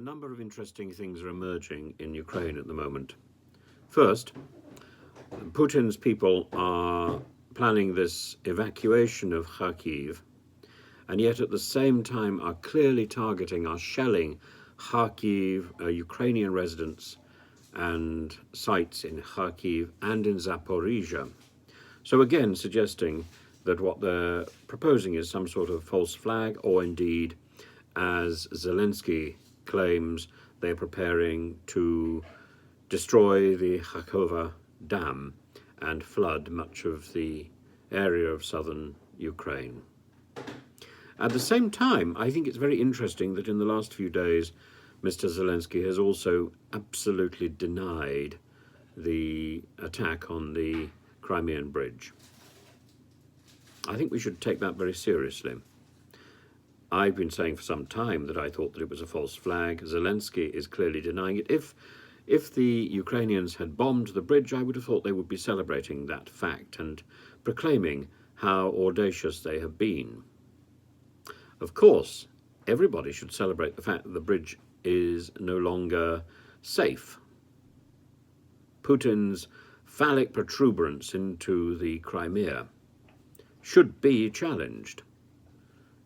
number of interesting things are emerging in Ukraine at the moment. First, Putin's people are planning this evacuation of Kharkiv, and yet at the same time are clearly targeting, are shelling Kharkiv, Ukrainian residents and sites in Kharkiv and in Zaporizhia. So again, suggesting that what they're proposing is some sort of false flag, or indeed, as Zelensky claims, they're preparing to destroy the kakhovka dam and flood much of the area of southern Ukraine. At the same time, I think it's very interesting that in the last few days, Mr. Zelensky has also absolutely denied the attack on the Crimean bridge. I think we should take that very seriously. I've been saying for some time that I thought that it was a false flag. Zelensky is clearly denying it. If the Ukrainians had bombed the bridge, I would have thought they would be celebrating that fact and proclaiming how audacious they have been. Of course, everybody should celebrate the fact that the bridge is no longer safe. Putin's phallic protuberance into the Crimea should be challenged.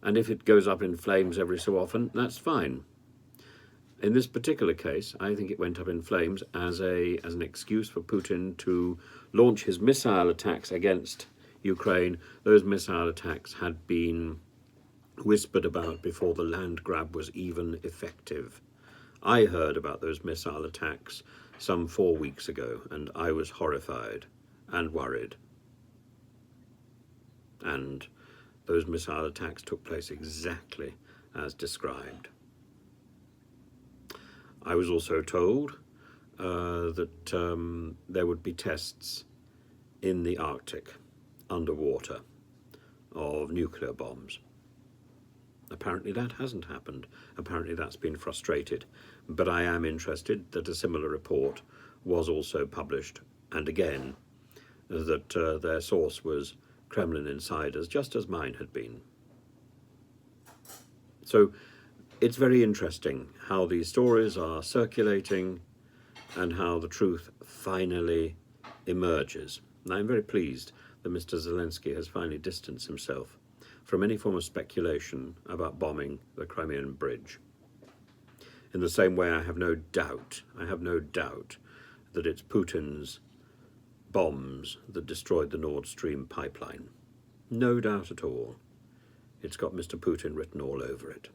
And if it goes up in flames every so often, that's fine. In this particular case, I think it went up in flames as an excuse for Putin to launch his missile attacks against Ukraine. Those missile attacks had been whispered about before the land grab was even effective. I heard about those missile attacks some 4 weeks ago, and I was horrified and worried. And those missile attacks took place exactly as described. I was also told that there would be tests in the Arctic, underwater, of nuclear bombs. Apparently that hasn't happened. Apparently that's been frustrated. But I am interested that a similar report was also published, and again, that their source was Kremlin insiders, just as mine had been. So it's very interesting how these stories are circulating and how the truth finally emerges. And I'm very pleased that Mr. Zelensky has finally distanced himself from any form of speculation about bombing the Crimean bridge. In the same way, I have no doubt that it's Putin's bombs that destroyed the Nord Stream pipeline. No doubt at all. It's got Mr. Putin written all over it.